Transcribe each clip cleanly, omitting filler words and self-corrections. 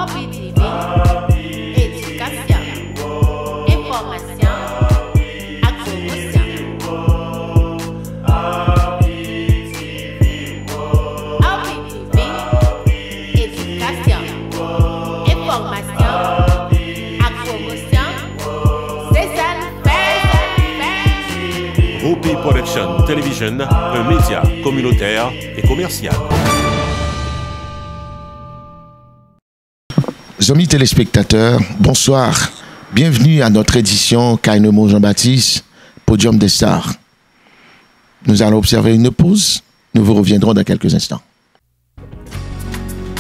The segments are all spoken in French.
OBTV, éducation, information, promotion. OBTV, éducation, information, promotion. C'est ça le fait. OP Production Television, un média communautaire et commercial. Amis téléspectateurs, bonsoir. Bienvenue à notre édition Kainemo Jean-Baptiste, Podium des Stars. Nous allons observer une pause. Nous vous reviendrons dans quelques instants.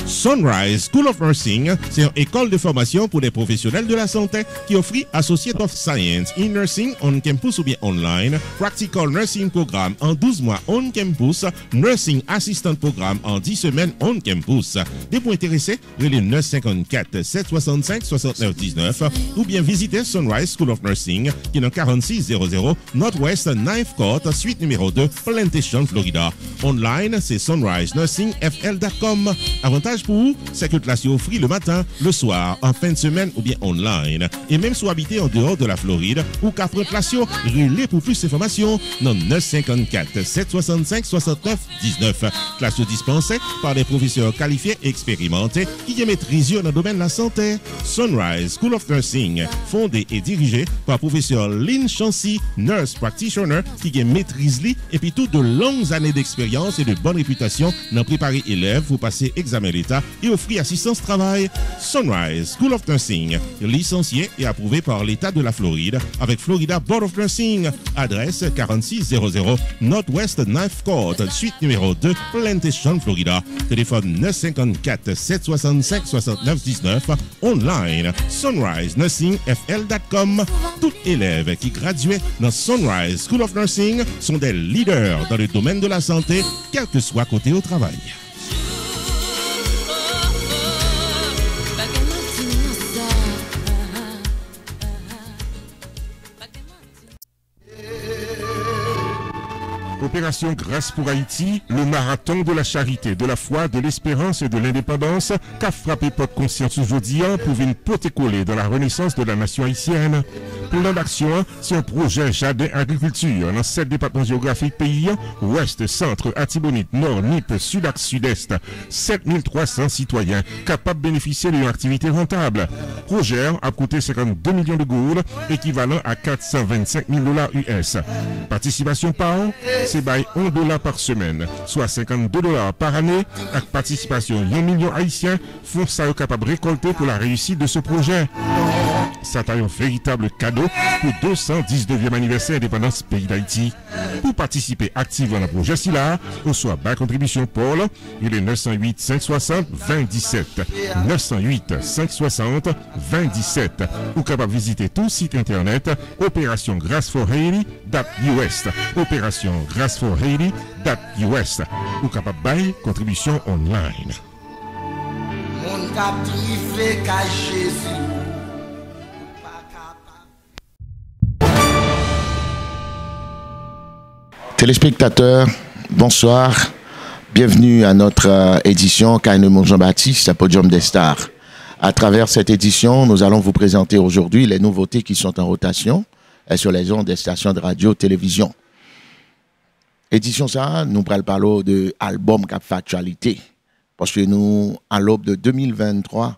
Sunrise School of Nursing, c'est une école de formation pour les professionnels de la santé qui offre Associate of Science in Nursing on campus ou bien online, Practical Nursing Programme en 12 mois on campus, Nursing Assistant Programme en 10 semaines on campus. Des points intéressés, relais 954 765 69 19 ou bien visitez Sunrise School of Nursing qui est dans 4600 Northwest 9th Court, suite numéro 2, Plantation, Florida. Online, c'est sunrisenursingfl.com. Avantage pour vous, c'est que classe offre le matin, le soir, en fin de semaine ou bien online. Et même si vous habitez en dehors de la Floride ou qu'après classe, relais pour plus d'informations dans 954 765 69 19. Classe dispensée par des professeurs qualifiés et expérimentés qui maîtrisent dans le domaine de la santé. Sunrise School of Nursing, fondé et dirigé par professeur Lynn Chancy, nurse practitioner qui maîtrise et puis toutes de longues années d'expérience et de bonne réputation dans préparer élèves pour passer examen d'État et offrir assistance travail. Sunrise School of Nursing, licencié et approuvé par l'État de la Floride avec Florida Board of Nursing. Adresse 4600 Northwest 9th Court, suite numéro 2, Plantation, Florida. Téléphone 954 765 69 19. Online, sunrisenursingfl.com. Tout élève qui graduait dans Sunrise School of Nursing sont des leaders dans le domaine de la santé, quel que soit côté au travail. Opération Grâce pour Haïti, le marathon de la charité, de la foi, de l'espérance et de l'indépendance qu'a frappé porte conscience aujourd'hui pour venir poter-coller dans la renaissance de la nation haïtienne. Plan d'action, c'est un projet jardin agriculture dans 7 départements géographiques pays, ouest, centre, Atibonite, nord, Nip, sud-axe, sud-est. 7300 citoyens capables de bénéficier d'une activité rentable. Projet a coûté 52 millions de gourdes, équivalent à 425 000 $ US. Participation par an, c'est by $1 par semaine, soit $52 par année, avec participation 1 million haïtiens, font ça capable de récolter pour la réussite de ce projet. Ça a un véritable cadeau pour 219e anniversaire indépendance pays d'Haïti. Pour participer activement à ce projet, on soit bas contribution Paul, il est 908 560 2017. 908 560 2017. Ou capable de visiter tout site internet Opération Grâce for Haiti.us. Opération Grâce for Haiti.us. Ou capable de contribution online. Mon captif qu'à Jésus. Téléspectateurs, bonsoir. Bienvenue à notre édition Kainemo Jean-Baptiste, Podium des Stars. À travers cette édition, nous allons vous présenter aujourd'hui les nouveautés qui sont en rotation sur les ondes des stations de radio, télévision. Édition ça, nous parlons de album cap factualité. Parce que nous, à l'aube de 2023,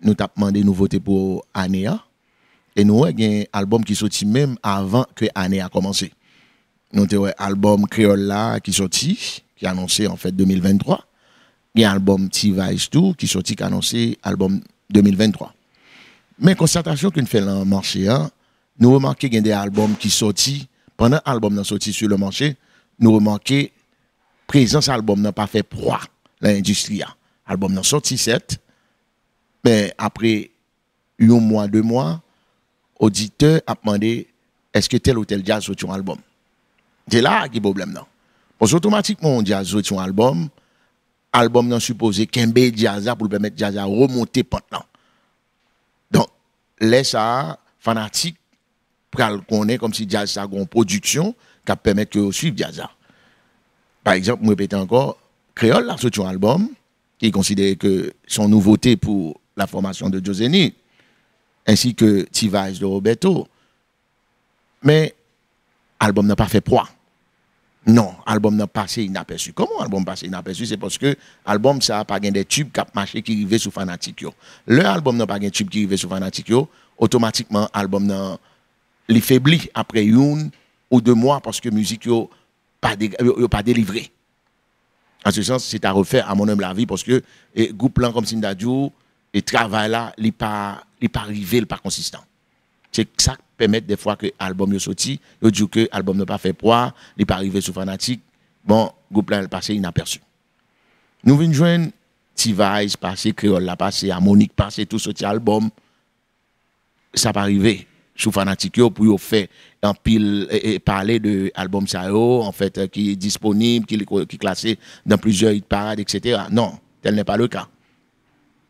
nous avons demandé des nouveautés pour Anéa. Et nous avons un album qui sorti même avant que l'année a commencé. Nous avons un album Créole là qui sorti, qui a annoncé en fait 2023. Il y a un album T-Vice 2 qui sorti, qui a annoncé album 2023. Mais constatation qu'on fait dans le marché, nous remarquons qu'il y a des albums qui sorti, pendant l'album n'a sorti sur le marché, nous remarquons présence album n'a pas fait proie l'industrie. Album n'a sorti 7, mais après un mois, 2 mois, auditeur a demandé est-ce que tel ou tel jazz sorti un album. C'est là qui est le problème. Parce qu'automatiquement, on jazz sorti un album n'a supposé qu'un jazz pour permettre jazz à remonter pendant. Donc, laisse ça, fanatique, pour qu'on ait comme si jazz a une production qui permet que suivre jazz. Par exemple, je répète encore, Créole a sorti un album qui considère que son nouveauté pour la formation de Joseni, ainsi que Tivage de Roberto. Mais l'album n'a pas fait proie. Non, l'album n'a pas passé inaperçu. Comment l'album passé inaperçu? C'est parce que l'album, ça n'a pas des tubes qui marché qui arrivaient sous Fanatique. Le album n'a pas de tube qui arrivaient sous Fanatique. Automatiquement, l'album n'a les faibli après une ou 2 mois parce que la musique n'a pas délivré. En ce sens, c'est à refaire à mon humble avis parce que le groupe plan comme Sindadjou, et travail là, il n'est pas arrivé, il n'est pas consistant. C'est ça qui permet des fois que l'album est sorti, il dit que l'album n'a pas fait poids, il n'est pas arrivé sous Fanatique. Bon, le groupe là, il est passé inaperçu. Nous venons joindre Tivage, passé Créole, là, passé Harmonique, passé tout ce album. Ça pas arrivé sous Fanatique pour faire un pile et parler de album ça en fait qui est disponible, qui est classé dans plusieurs hit parades, etc. Non, tel n'est pas le cas.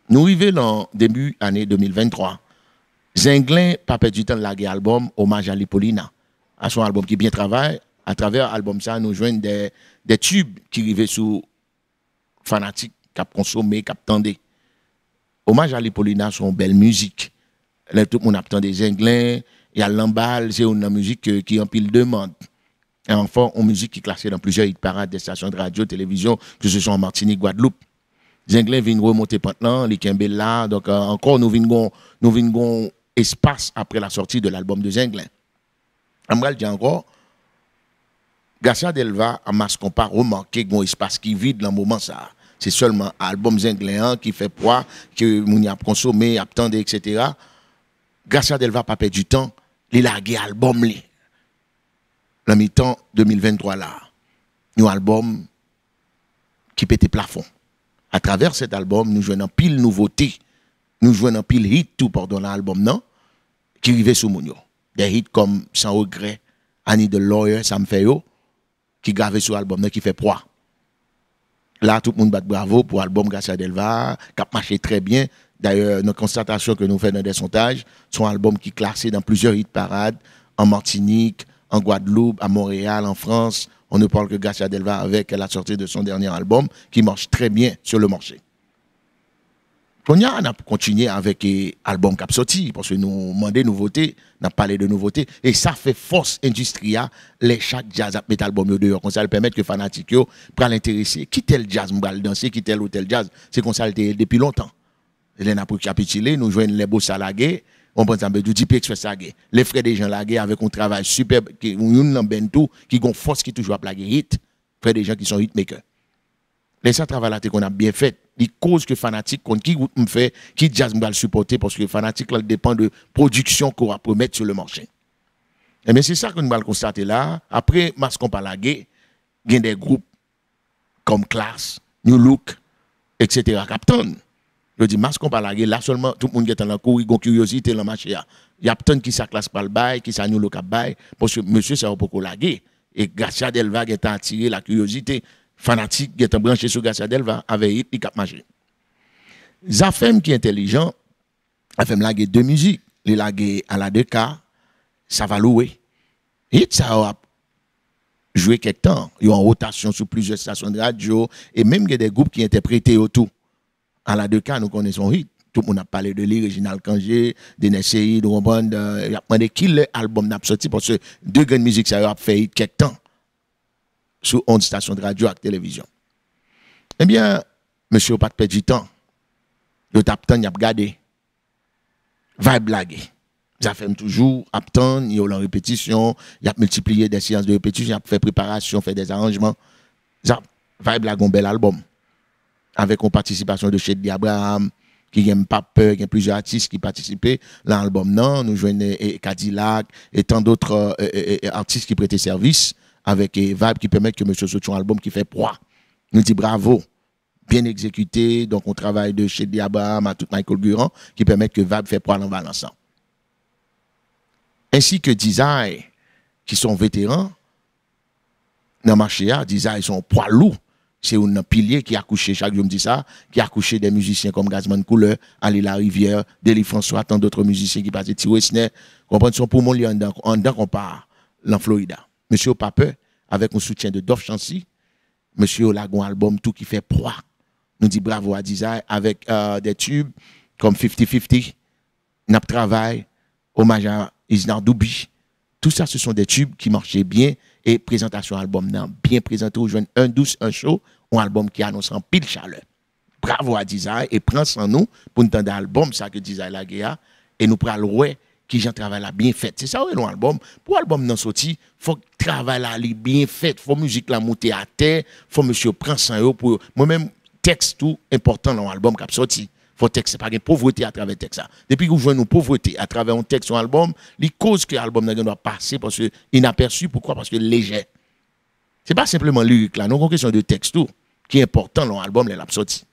Nous arrivons en début année 2023. Zinglin pas perdu du temps de laguer album hommage à Lipolina, à son album qui bien travaille. À travers l'album ça, nous joignent des tubes qui arrivaient sous Fanatique, qui a consommé, qui a tendé. Hommage à Lipolina, son belle musique. Là, tout le monde attend des Zinglins, il y a l'embal, c'est une musique qui empile demande. Et enfin, une musique qui est classée dans plusieurs hit parades des stations de radio, télévision, que ce soit en Martinique, Guadeloupe. Zinglin vient remonter maintenant, les Kembel là, donc encore nous venons espace après la sortie de l'album de Zinglin. Amral dit encore, Garcia Delva a masqué pas remarqué un espace qui vide dans le moment ça. C'est seulement l'album Zinglin qui fait poids, que moun y a consommé, attendé, etc. Garcia Delva pas perdu du temps, il a largué album li. Le mi-temps 2023 là, un album qui pète plafond. À travers cet album, nous jouons en pile nouveauté, nous jouons en pile hit tout pardon l'album non qui arrivait sous Mounio. Des hits comme Sans regret, Annie de Lawyer, ça me fait yo qui gravait sur l'album qui fait proie. Là tout le monde bat bravo pour l'album Garcia Delva qui a marché très bien. D'ailleurs, notre constatation que nous faisons dans des sondages, sont un album qui est classé dans plusieurs hit parades, en Martinique, en Guadeloupe, à Montréal, en France. On ne parle que Garcia Delva avec la sortie de son dernier album, qui marche très bien sur le marché. On a continué avec l'album qui a sorti, parce que nous demandons nouveautés, nous avons parlé de nouveautés, et ça fait force industrielle, les chaque jazz à mettre album dehors, comme ça, permet que fanatiques puissent l'intéresser. Qui tel jazz, nous allons danser, qui tel ou tel jazz, c'est comme ça depuis longtemps. Les n'a pas capitulé, nous jouons les beaux salagés, on prend exemple du Deep Express Lagué. Les frères des gens Lagué avec un travail superbe, qui ont une force qui toujours à plaguer hit, frères des gens qui sont hitmakers. Les ça travail là qu'on a bien fait, il cause que fanatique contre qui me fait, qui jazz me va le supporter parce que fanatique là dépend de production qu'on va promettre sur le marché. Et bien c'est ça que nous allons constater là. Après Mascon Palagué, il y a des groupes comme Class, New Look, etc. Captain. Je dis, masque pas la là seulement, tout le monde qui est dans la cour, il a une curiosité dans le marché. Il y a plein qui sa classe par le bail, qui sa nous le cap bail, parce que monsieur, ça va pas laguer. Et Garcia Delva qui est attiré la curiosité, fanatique qui est branché sur Garcia Delva, avec il cap marché. Zafem qui est intelligent, a fait laguer 2 musiques. Il laguer à la 2K, ça va louer. Et ça va jouer quelque temps. Il y a en rotation sur plusieurs stations de radio, et même il y a des groupes qui interprètent autour. À la 2K, nous connaissons hit. Tout le monde a parlé de lui, Réginald Kangé, de NSI, de Romband. Il a demandé qui l'album n'a sorti parce que 2 grandes musiques, ça a fait hit quelque temps sur une station de radio et de télévision. Eh bien, monsieur, pas de perdre du temps. Il a il a regardé. Vibe blaguer. Ça fait toujours attendre, il y a en répétition, il a multiplié des séances de répétition, il a fait préparation, fait des arrangements. Ça, Vibe blague un bel album. Avec une participation de Cheddi Abraham, qui n'aime pas peur, il y a plusieurs artistes qui participaient dans l'album. Non, nous joignons Cadillac et tant d'autres artistes qui prêtaient service avec Vibe qui permettent que monsieur sorte un album qui fait proie. Nous dit bravo, bien exécuté. Donc on travaille de Cheddi Abraham à tout Michael Durand qui permettent que Vibe fait proie dans Valençon. Ainsi que Design, qui sont vétérans dans le marché, Design sont poids lourds. C'est un pilier qui a couché, chaque jour me dit ça, qui a couché des musiciens comme Gazman Couleur, Ali La Rivière, Deli François, tant d'autres musiciens qui passent Tiro Esner. Comprenez, son poumon, il y a en dedans qu'on part, en Florida. Monsieur Pape, avec un soutien de Dove Chancy, monsieur Lagon album, tout qui fait proie. Nous dit bravo à Design, avec des tubes comme 50-50, Nap Travail, Hommage à Isnar Doubi. Tout ça, ce sont des tubes qui marchaient bien et présentation album bien présenté aux jeunes, un douce, un chaud, un album qui annonce en pile chaleur. Bravo à Desire et prends sans nous pour nous entendre l'album, ça que Desire la guerre et nous prenons le qui j'en travail là bien fait. C'est ça l'album. Pour l'album non sorti, faut que travail là bien fait, faut musique la monter à terre, faut monsieur prendre sans pour moi-même texte tout important dans l'album qui a sorti. Faut texte, c'est pas une pauvreté à travers texte ça. Depuis que vous jouez une pauvreté à travers un texte sur album, les causes que l'album doit passer parce que inaperçu, pourquoi? Parce que léger. C'est pas simplement lyrique là, non, une question de texte tout qui est important dans l'album les l'a sorti.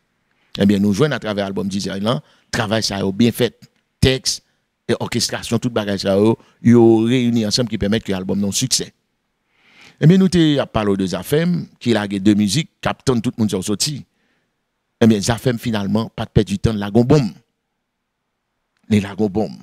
Eh bien nous jouons à travers l'album Desire là, travail ça bien fait, texte et orchestration tout bagage ça yo réuni ensemble qui permettent que l'album non succès. Eh bien nous te parlé de Zafem qui a deux musiques, captain tout le monde sorti. Eh bien, Zafem finalement, pas de perdre du temps, Lagon Bombe. Les Lagon Bombe.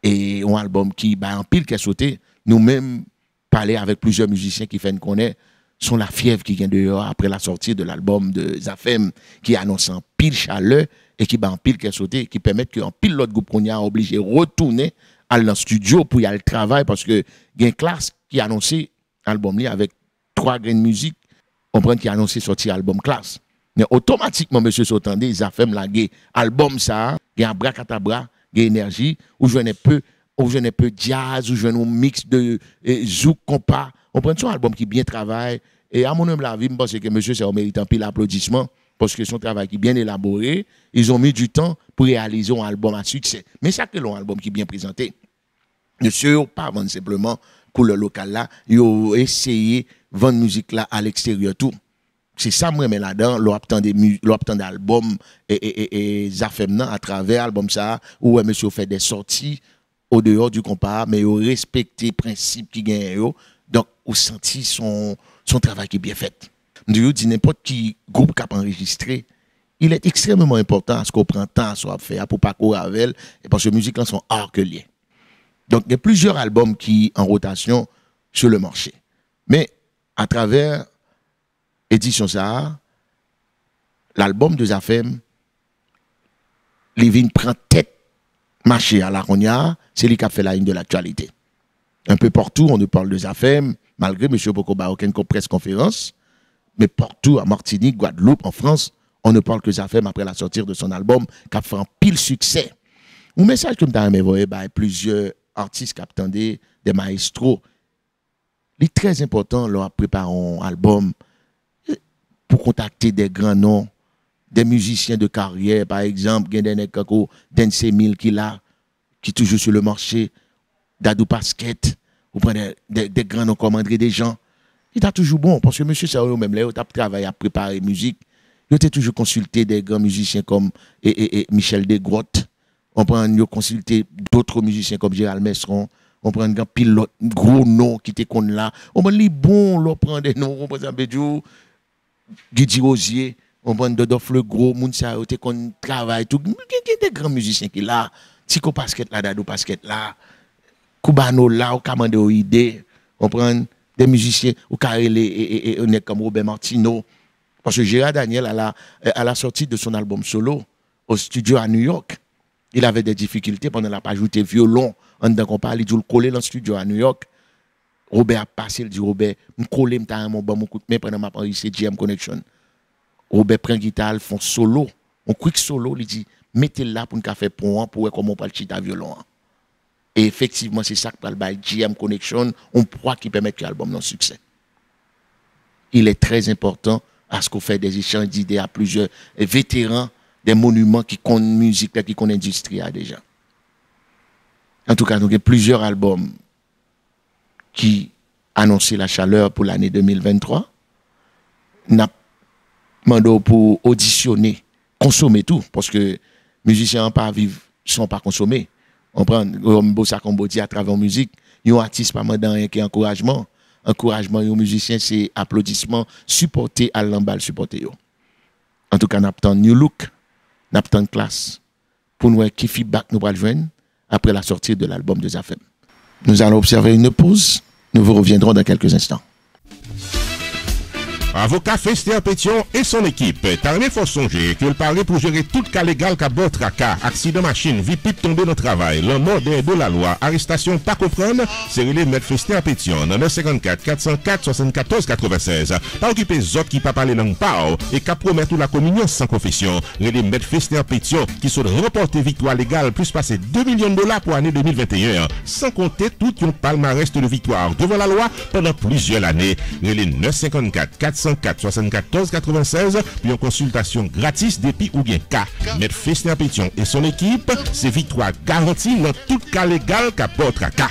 Et un album qui, en pile qui a sauté, nous-mêmes, parler avec plusieurs musiciens qui fait connaître, sont la fièvre qui vient dehors après la sortie de l'album de Zafem, qui annonce en pile chaleur et qui, en pile qui a sauté, qui permettent qu'en pile l'autre groupe qu'on a obligé de retourner à le studio pour y aller travailler parce que il y a une classe qui a annoncé l'album là avec 3 grains de musique, on prend qui a annoncé sortir album classe. Mais automatiquement, monsieur Sotandé, ils ont fait un album ça, il y a un bras catabra, il y a énergie, où je n'ai peu jazz, où je n'ai un mix de zouk, compas. On prend son album qui bien travaille. Et à mon humble avis, je pense que monsieur, ça mérite un peu l'applaudissement, parce que son travail qui est bien élaboré, ils ont mis du temps pour réaliser un album à succès. Mais ça, c'est un album qui est bien présenté. Monsieur, pas vendre simplement pour le local là, ils ont essayé de vendre musique là à l'extérieur tout. C'est ça moi mais là-dedans l'obtention d'album et Zafem à travers album ça où monsieur fait des sorties au dehors du compas mais il respecter principe qui gagne donc au senti son travail qui est bien fait. Je dis n'importe qui groupe qui a enregistré, il est extrêmement important à ce qu'on prend temps à faire pour pas courir avec elle et parce que les musiques là sont hors que liées. Donc il y a plusieurs albums qui en rotation sur le marché. Mais à travers édition ça, l'album de Zafem, Living prend tête marché à la Ronia, c'est lui qui a fait la ligne de l'actualité. Un peu partout, on nous parle de Zafem, malgré M. Bokoba, aucune presse conférence, mais partout, à Martinique, Guadeloupe, en France, on ne parle que Zafem après la sortie de son album, qui a fait un pile succès. Un message que je me envoyé par plusieurs artistes qui attendaient, des maestros. Il est très important, leur préparer un album, pour contacter des grands noms, des musiciens de carrière, par exemple, Gendene Kako, Dense Mil qui toujours sur le marché, Dadou Pasquette, vous prenez des grands noms comme André Desjans. Il est toujours bon, parce que monsieur Sao, même là, il a travaillé à préparer la musique. Il a toujours consulté des grands musiciens comme Michel Desgrottes. On prend consulter d'autres musiciens comme Gérald Messeron. On prend un pilote, gros nom qui était qu'on là. On prend les bons, on prend des noms, on prend Guidi Rosier, on prend Dodolphe Le Gros, Mounsa, on travaille tout. Il y a des grands musiciens qui là, Tico Pasquette là, Dadou Pasquette là, Koubano là, au Kamando Idée, on prend des musiciens au Karele et on est comme Robert Martino. Parce que Gérard Daniel, à la sortie de son album solo, au studio à New York, il avait des difficultés pendant la pas ajouté violon, on a parlé, il a collé dans le studio à New York. Robert a passé, il dit Robert, je colle mon coup de main pendant ma enregistré GM Connection. Robert prend guitare, font solo, on quick solo, il dit mettez-le là pour un café pour voir comment on parle de violon. Et effectivement, c'est ça que parle de GM Connection, on croit qui permet que l'album ait un succès. Il est très important à ce qu'on fait des échanges d'idées à plusieurs vétérans, des monuments qui connaissent musique, qui connaissent l'industrie déjà. En tout cas, nous avons plusieurs albums qui annonçaient la chaleur pour l'année 2023. Nous avons demandé pour auditionner, consommer tout, parce que les musiciens ne sont pas consommés. On prend Bossa Cambodie à travers la musique, ils ont artiste pas dans rien qui encouragement. Encouragement aux musiciens, c'est applaudissement, supporter à l'embal, supporter. En tout cas, nous avons new look, nous avons classe pour nous qui feedback nous allons joindre après la sortie de l'album de Zafem. Nous allons observer une pause. Nous vous reviendrons dans quelques instants. Avocat Fester Pétion et son équipe. Tarné faut songer que le parler pour gérer tout cas légal qu'a bot tracas, accident machine, vie pipe tombé dans le travail, le mort de la loi, arrestation pas comprendre, c'est relé mettre Fester Pétion dans 954 404 74 96. Pas occuper autres qui pas parler langue pao et qu'à promettre la communion sans confession. Relé mettre Fester Pétion qui sont remporté victoire légale plus passer 2 millions de dollars pour l'année 2021, sans compter tout un palmarès de victoire devant la loi pendant plusieurs années. Relé 954 404 74 96 puis en consultation gratis depuis ou bien cas. Maître Fester Pétion et son équipe, c'est victoire garantie dans tout cas légal qu'à votre cas.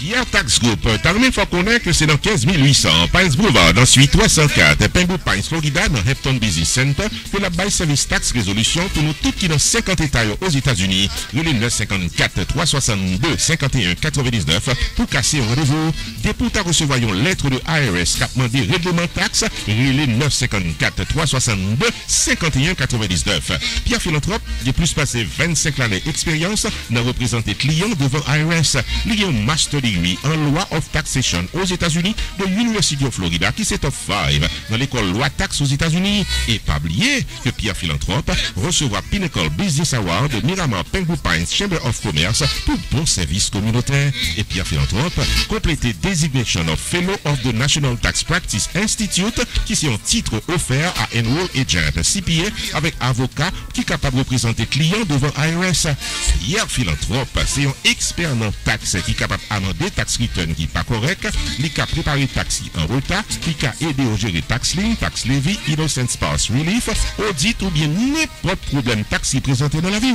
Pierre Tax Group, Tarné faut connaître que c'est dans 15 800, Pines Boulevard, dans suite 304, Pengu Pines, Florida, dans Hampton Business Center, que la bail service tax résolution pour nous tous qui dans 50 États aux États-Unis, le 954 362 51 99 pour casser un rendez-vous. Dès pour recevoir une lettre de IRS qui a demandé règlement taxe, le 954 362 51 99. Pierre Philanthrope, de plus passé 25 années d'expérience, n'a représenté clients devant IRS. Il y a un master degree en loi of taxation aux États-Unis de l'University of Florida qui c'est top 5 dans l'école loi taxe aux États-Unis. Et pas oublier que Pierre Philanthrope recevra Pinnacle Business Award de Miramar Pengu Pines Chamber of Commerce pour bon service communautaire. Et Pierre Philanthrope complété Designation of Fellow of the National Tax Practice Institute qui c'est un titre offert à Enroll Agent CPA avec avocat qui est capable de représenter client devant IRS. Pierre Philanthrope c'est un expert en taxe qui est capable d'amender tax return qui n'est pas correct, qui a préparé taxi en retard, qui a aidé à gérer tax lien, tax levy, innocent spouse relief, audit ou bien n'importe problème taxi présenté dans la vie.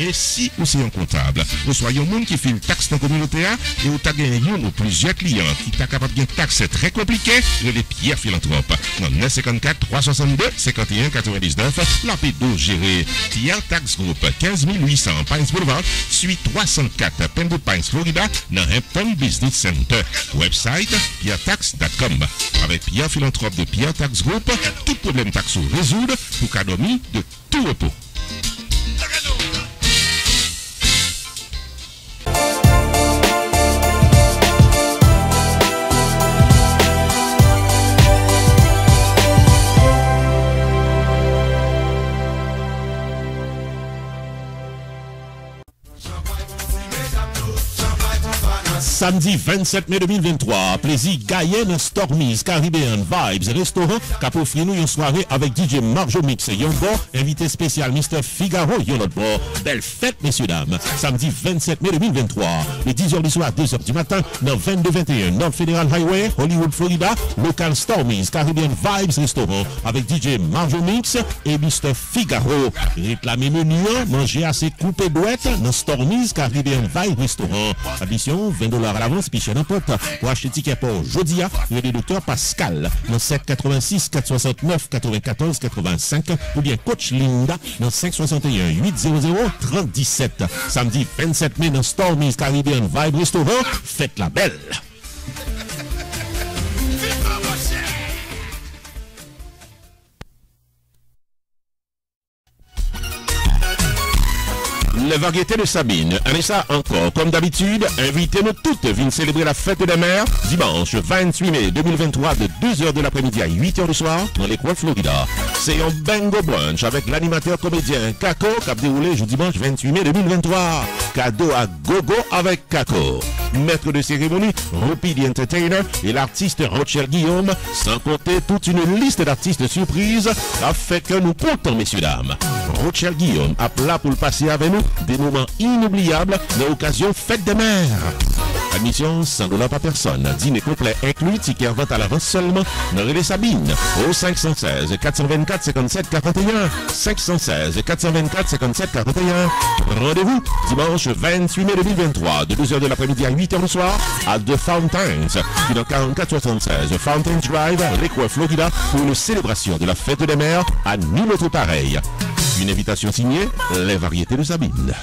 Et si vous êtes un comptable, vous soyez un monde qui fait une taxe dans la communauté et vous avez gagné un ou plusieurs clients qui sont capables de taxe très compliqué, les Pierre Philanthrope. Dans 954 362 51 99, la P12 gérée Pierre Tax Group 15 800 Pines Boulevard, suite 304 Pengu Pines, Florida, dans Hampton Business Center. Website pierretax.com. Avec Pierre Philanthrope de Pierre Tax Group, tout problème taxo résoudre pour cadeau de tout repos. Samedi 27 mai 2023, plaisir Gaïen Stormies Caribbean Vibes Restaurant qui a offert nous une soirée avec DJ Marjo Mix et Yongo, invité spécial Mr. Figaro Yonot Bord. Belle fête, messieurs dames. Samedi 27 mai 2023, les 10h du soir, 2h du matin, dans 2221 North Federal Highway, Hollywood, Florida, local Stormies Caribbean Vibes Restaurant avec DJ Marjo Mix et Mr. Figaro. Réclamez menu, manger assez coupé douette dans Stormies Caribbean Vibes Restaurant. Addition, $20 à l'avance, puis chez n'importe. Pour acheter ticket pour jeudi, il y a le docteur Pascal dans 786 469 94 85 ou bien Coach Linda dans 561 800 3017. Samedi 27 mai dans Stormies Caribbean Vibe Restaurant. Faites la belle. Les variétés de Sabine. Anessa encore, comme d'habitude, invitez-nous toutes à venir célébrer la fête des mères dimanche 28 mai 2023 de 2h de l'après-midi à 8h du soir dans l'école Florida. C'est un bingo brunch avec l'animateur comédien Kako qui a déroulé dimanche 28 mai 2023. Cadeau à gogo avec Kako. Maître de cérémonie, Rupi the Entertainer et l'artiste Rochelle Guillaume, sans compter toute une liste d'artistes surprises, a fait que nous comptons, messieurs dames. Rochelle Guillaume a plat pour le passer avec nous des moments inoubliables de l'occasion fête des mères. Admission $100 par personne. Dîner complet inclus, ticket en vente à l'avance seulement. Relais Sabine au 516 424 57 41. 516 424 57 41. Rendez-vous dimanche 28 mai 2023 de 2h de l'après-midi à 8h du soir à The Fountains, puis dans 4476 Fountains Drive, Lakewood, Florida, pour une célébration de la fête des mères à nul autre pareil. Une invitation signée Les Variétés de Sabine.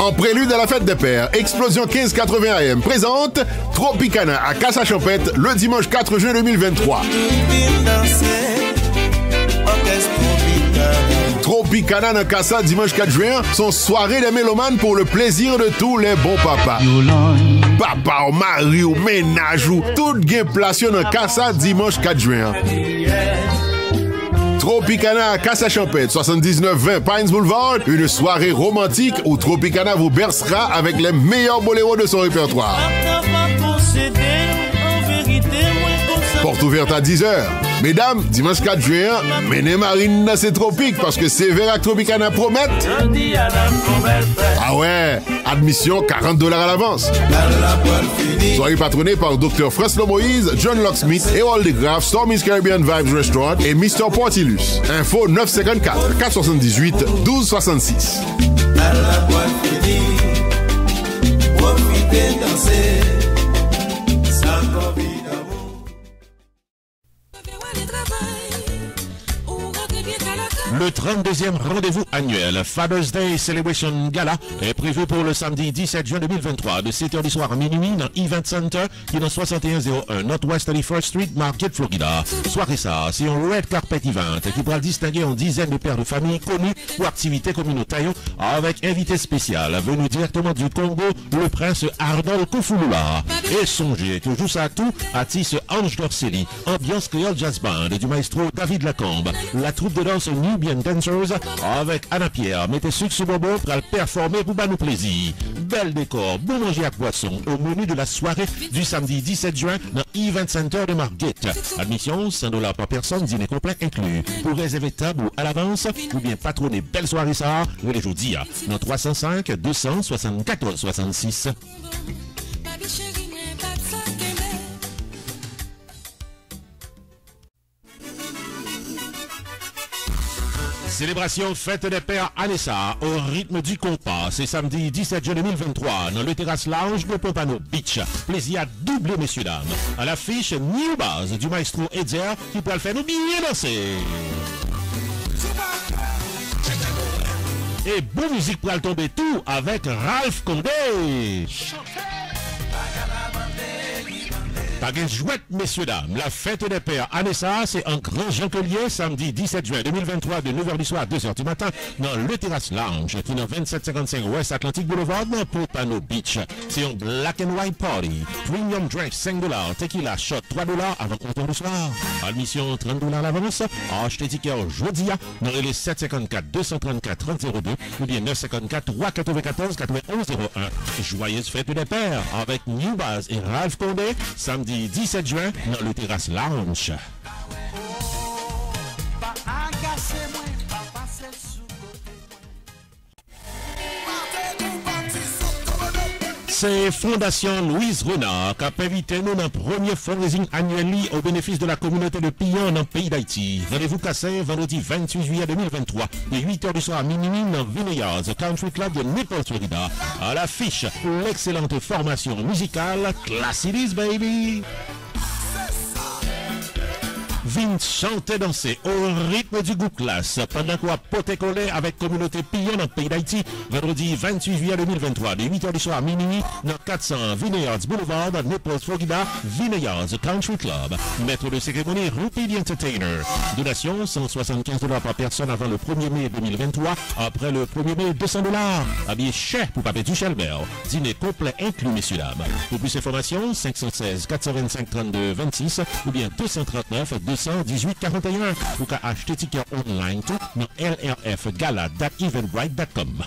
En prélude à la fête des pères, Explosion 1580 AM présente Tropicana à Casa-Champêtre le dimanche 4 juin 2023. Tropicana dans Casa dimanche 4 juin, son soirée des mélomanes pour le plaisir de tous les bons papas. Papa ou mari ou ménage ou tout gain place dans Casa dimanche 4 juin. Tropicana à Casa-Champêtre, 79-20 Pines Boulevard, une soirée romantique où Tropicana vous bercera avec les meilleurs boléros de son répertoire. Porte ouverte à 10h. Mesdames, dimanche 4 juin, menez Marine dans ces tropiques parce que c'est Vérac Tropicana promettent. Ah ouais, admission $40 à l'avance. Soyez patronné par Dr. François Moïse, John Locksmith, Harold DeGraff, Stormy's Caribbean Vibes Restaurant et Mr. Portilus. Info 954 478 1266. Profitez danser. Le 32e rendez-vous annuel Father's Day Celebration Gala est prévu pour le samedi 17 juin 2023 de 7h du soir à minuit dans Event Center qui est dans 6101 Northwest 31st Street, Market, Florida. Soirée ça, c'est un Red Carpet Event qui pourra distinguer une dizaine de pères de famille connus pour activités communautaires avec invité spécial venu directement du Congo, le prince Arnold Koufoulula. Et songez que joue ça tout artiste Ange Dorcelli, ambiance créole jazz band du maestro David Lacombe, la troupe de danse Nubian Dancers avec Anna Pierre, mettez sucre sur bonbon pour le performer pour nous plaisir. Bel décor, bon manger à poisson au menu de la soirée du samedi 17 juin dans Event Center de Margate. Admission $100 par personne, dîner complet inclus. Pour réserver table ou à l'avance, ou bien patronner belle soirée ça, les jeudi dans 305 274 66. Célébration fête des pères Anessa au rythme du compas. C'est samedi 17 juin 2023 dans le terrasse lounge de Pompano Beach. Plaisir à doubler, messieurs dames. À l'affiche New Base du maestro Edzer qui peut le faire nous bien danser. Et bonne musique pour le tomber tout avec Ralph Condé. Pas de jouette, messieurs, dames. La fête des pères Anessa, c'est un grand Jean-Collier, samedi 17 juin 2023, de 9h du soir à 2h du matin, dans le Terrace Lounge, qui est dans 2755 West Atlantic Boulevard, dans Pompano Beach. C'est un black and white party. Premium drink, $5. Tequila shot, $3 avant 11h du soir. Admission, $30 à l'avance. Achetez ticket aujourd'hui, dans les 754-234-3002, ou bien 954-394-9101. Joyeuse fête des pères, avec New Baz et Ralph Condé, samedi 17 juin dans le Terrace Lounge. C'est Fondation Louise Renard qui a invité nous dans le premier fundraising annuel au bénéfice de la communauté de Pillon dans le pays d'Haïti. Rendez-vous cassé vendredi 28 juillet 2023 de 8h du soir à minuit dans Vineyards Country Club de Naples, Florida. À l'affiche, l'excellente formation musicale Class It Is, baby! Vint chanter, danser au rythme du groupe Classe pendant qu'on poté collé avec communauté Pillon dans le pays d'Haïti vendredi 28 juillet 2023 de 8h du soir à minuit dans 400 Vineyards Boulevard dans Naples, Florida, Vineyards Country Club. Maître de cérémonie Rupi the Entertainer. Donation $175 par personne avant le 1er mai 2023. Après le 1er mai, $200. Habillé cher pour Papé Duchelbert. Dîner complet inclus, messieurs dames. Pour plus d'informations, 516 425 32 26 ou bien 239 218 41 ou qu'à acheter ticket online tout dans lrfgala.eventbrite.com.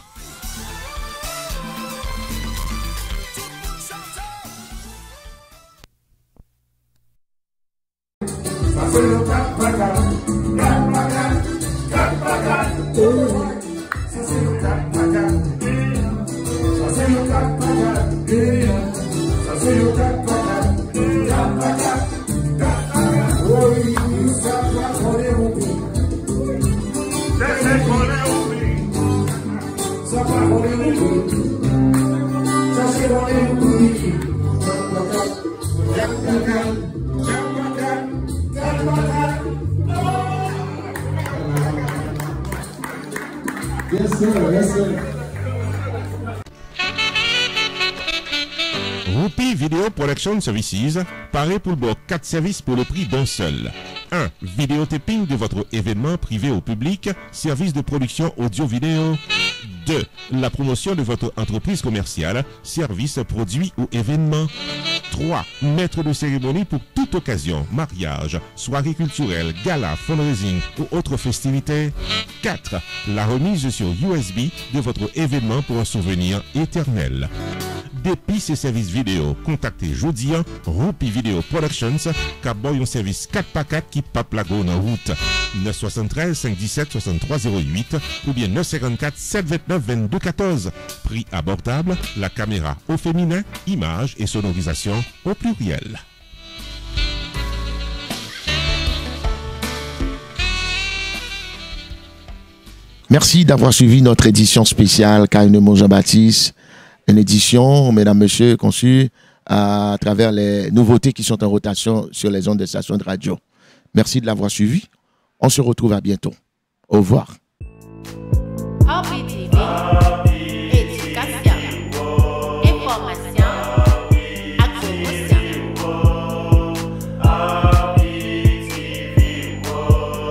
Video Production Services paraît pour le bloc 4 services pour le prix d'un seul. 1. Vidéotaping de votre événement privé au public, service de production audio-vidéo. 2. La promotion de votre entreprise commerciale, service, produit ou événement. 3. Maître de cérémonie pour toute occasion, mariage, soirée culturelle, gala, fundraising ou autres festivités. 4. La remise sur USB de votre événement pour un souvenir éternel. Depuis ces services vidéo, contactez Jodian Rupi Video Productions, qui a un service 4x4 qui pape la go en route. 973 517 6308 ou bien 954 729 2214. Prix abordable, la caméra au féminin, images et sonorisation au pluriel. Merci d'avoir suivi notre édition spéciale Kainemo Jean-Baptiste. Une édition, mesdames, messieurs, conçue à travers les nouveautés qui sont en rotation sur les ondes des stations de radio. Merci de l'avoir suivi. On se retrouve à bientôt. Au revoir. OPTV, éducation, information, promotion.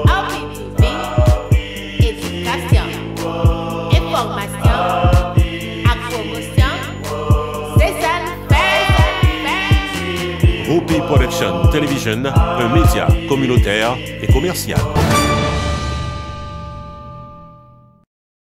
OPTV, éducation, information, promotion. C'est ça le fait. OP Production Television, un média communautaire et commercial.